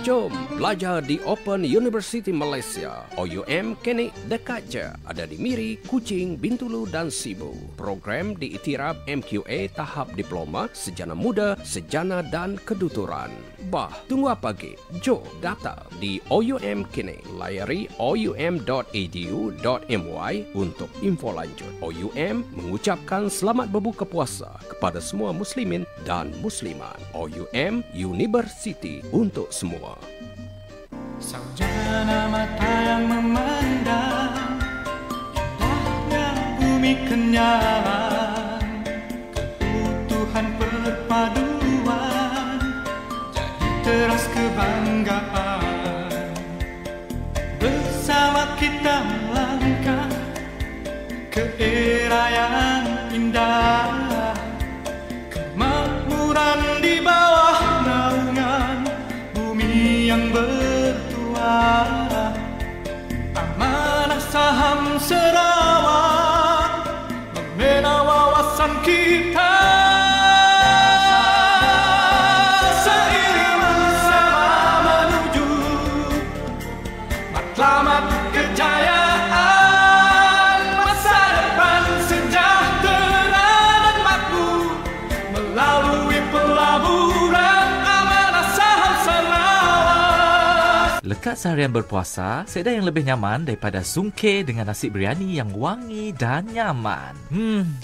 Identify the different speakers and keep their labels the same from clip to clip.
Speaker 1: Jom belajar di Open University Malaysia. OUM kini dekat je. Ada di Miri, Kuching, Bintulu dan Sibu. Program diiktiraf MQA tahap diploma, sejana muda, sejana dan keduturan. Bah, tunggu apa lagi? Jom daftar di OUM kini. Layari oum.edu.my untuk info lanjut. OUM mengucapkan selamat berbuka puasa kepada semua muslimin dan muslimat. OUM University untuk semua.
Speaker 2: Sarjana mata yang memandang indahnya bumi kenyaran, keutuhan perpaduan jadi teras kebanggaan. Bersama kita melangkah ke era yang indah, kemakmuran di bawah naungan bumi yang bertuah. Amanah saham Sarawak membina wawasan kita. Seiring bersama menuju matlamat kejayaan, masa depan sejahtera dan makmur melalui pelaburan amanah saham Sarawak.
Speaker 3: Lekat seharian berpuasa, seada yang lebih nyaman daripada sungkir dengan nasi biryani yang wangi dan nyaman.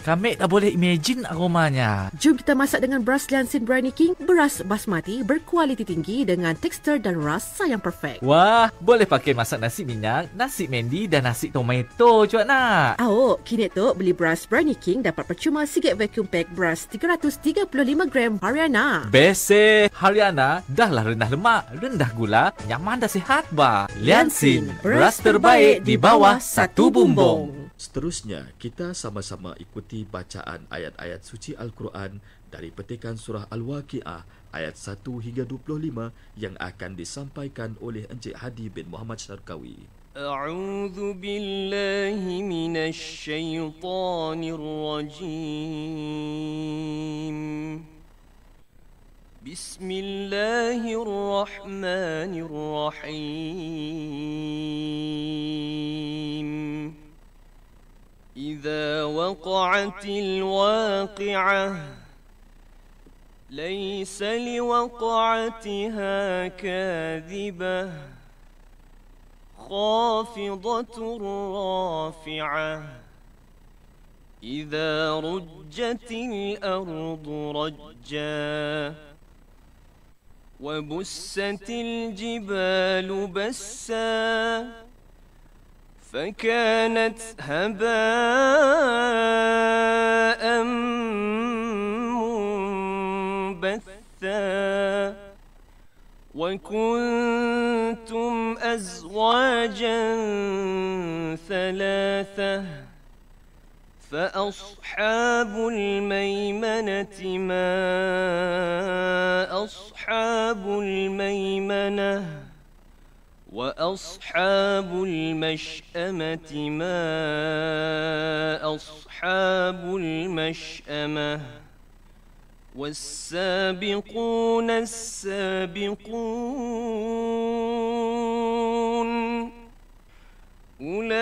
Speaker 3: Kami dah boleh imagine aromanya.
Speaker 4: Jom kita masak dengan beras Liansin Biryani King, beras basmati berkualiti tinggi dengan tekstur dan rasa yang perfect.
Speaker 3: Wah, boleh pakai masak nasi minyak, nasi mendi dan nasi tomato juga nak.
Speaker 4: Awak, kini tu beli beras Biryani King dapat percuma sikit vacuum pack beras 335 gram Haryana.
Speaker 3: Bese, Haryana dahlah rendah lemak, rendah gula, nyaman dan sihat bah. Liansin, beras terbaik di bawah satu bumbung.
Speaker 5: Seterusnya, kita sama-sama ikuti bacaan ayat-ayat suci Al-Quran dari petikan surah Al-Waqiah ayat 1 hingga 25 yang akan disampaikan oleh Encik Hadi bin Muhammad Syarkawi.
Speaker 6: A'udzu billahi minasy syaithanir rajim. Bismillahirrahmanirrahim. إذا وقعت الواقعة ليس لوقعتها كاذبة خافضة رافعة إذا رجت الأرض رجا وبست الجبال بسا فكانت هباء منبثا وكنتم أزواجا ثلاثة فأصحاب الميمنة ما أصحاب الميمنة وأصحاب المشأمة ما أصحاب المشأمة والسابقون السابقون أولئك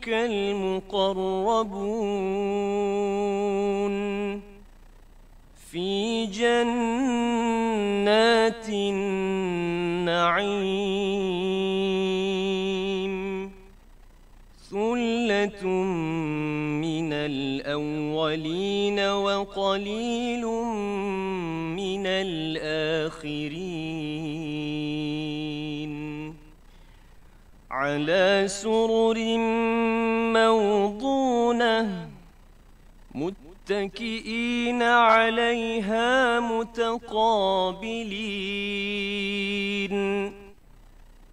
Speaker 6: المقربون في جنات النعيم ثلة من الأولين وقليل من الآخرين على سرر موضونة متكئين عليها متقابلين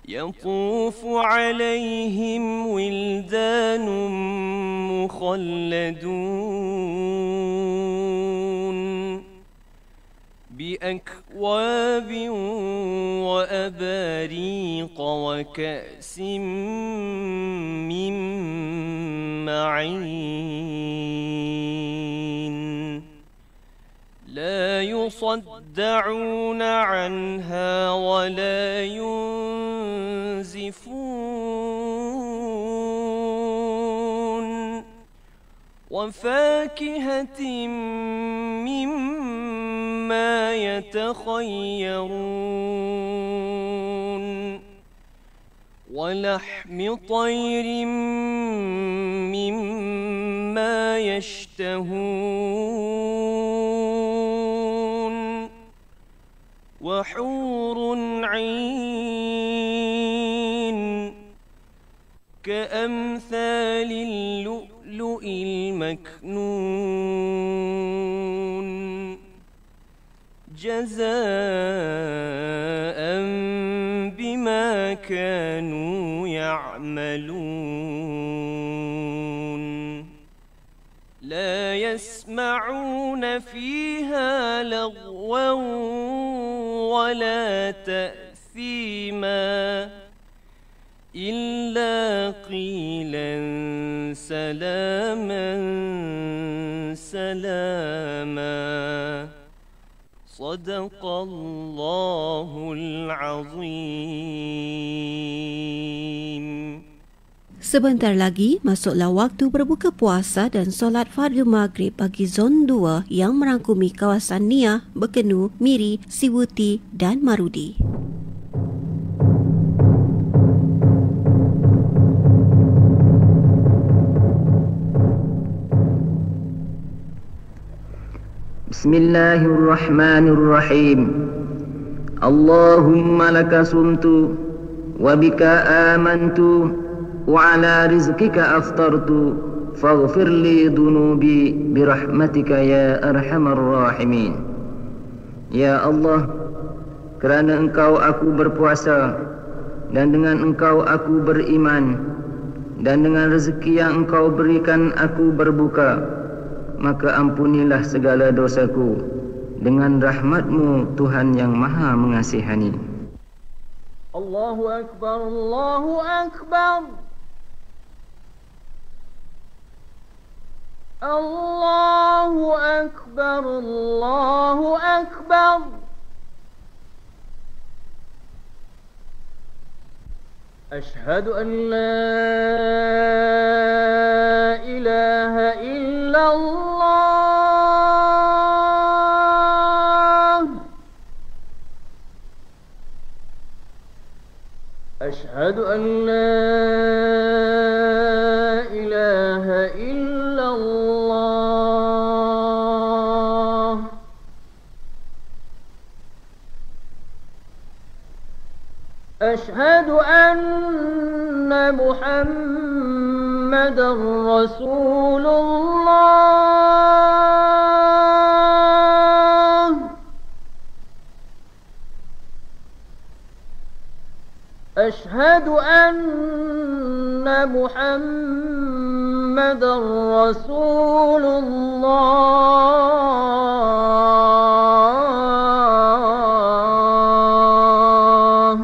Speaker 6: يطوف عليهم ولدان مخلدون بأكواب وأباريق وكأس من معين لا يصدعون عنها ولا ينزفون وفاكهة مما يتخيرون ولحم طير مما يشتهون وحور عين كأمثال اللؤلؤ المكنون جزاء بما كانوا يعملون لا يسمعون فيها لغوا ولا تأثيما إلا قيلا سلاما سلاما صدق الله العظيم.
Speaker 7: Sebentar lagi masuklah waktu berbuka puasa dan solat fardu maghrib bagi Zon 2 yang merangkumi kawasan Niah, Bekenu, Miri, Siwuti dan Marudi.
Speaker 8: Bismillahirrahmanirrahim. Allahumma laka sumtu wa bika amantu wa ala rizqika aftartu faghfir li dhunubi birahmatika ya arhamar rahimin. Ya Allah, kerana Engkau aku berpuasa dan dengan Engkau aku beriman dan dengan rezeki yang Engkau berikan aku berbuka, maka ampunilah segala dosaku dengan rahmat-Mu Tuhan yang Maha Mengasihani.
Speaker 2: Allahu Akbar, Allahu Akbar. Allahu Akbar, Allahu Akbar. أشهد أن لا إله إلا الله. أشهد أن لا إله إلا الله. أشهد أن محمدًا رسول الله. أشهد أن محمدًا رسول الله.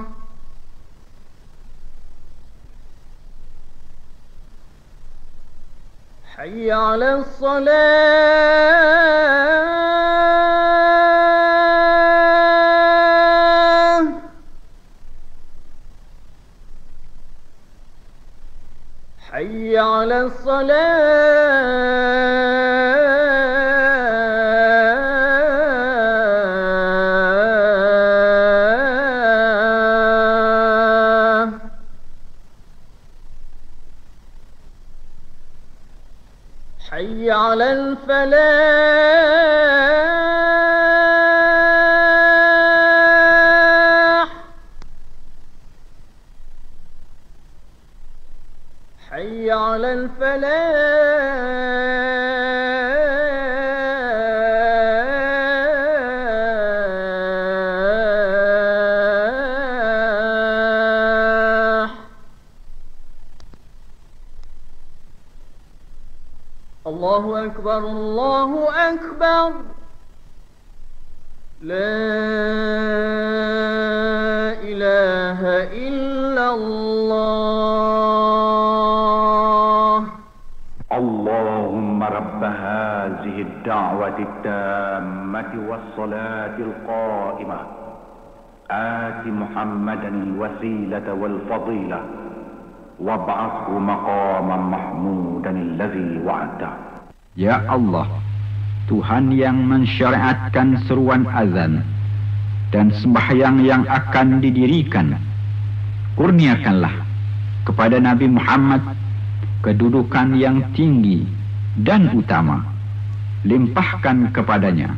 Speaker 2: حي على الصلاة. حي على الصلاة. حي على الفلاح. حي على الفلاح. الله أكبر، الله أكبر. لا إله إلا الله.
Speaker 9: اللهم رب هذه الدعوة التامة والصلاة القائمة آت محمدا الوسيلة والفضيلة وابعثه مقاما محمودا الذي وعده.
Speaker 10: Ya Allah, Tuhan yang mensyariatkan seruan azan dan sembahyang yang akan didirikan, kurniakanlah kepada Nabi Muhammad kedudukan yang tinggi dan utama. Limpahkan kepadanya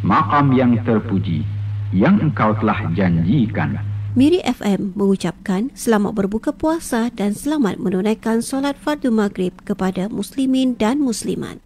Speaker 10: maqam yang terpuji yang engkau telah janjikan.
Speaker 7: Miri FM mengucapkan selamat berbuka puasa dan selamat menunaikan solat fardu maghrib kepada muslimin dan muslimat.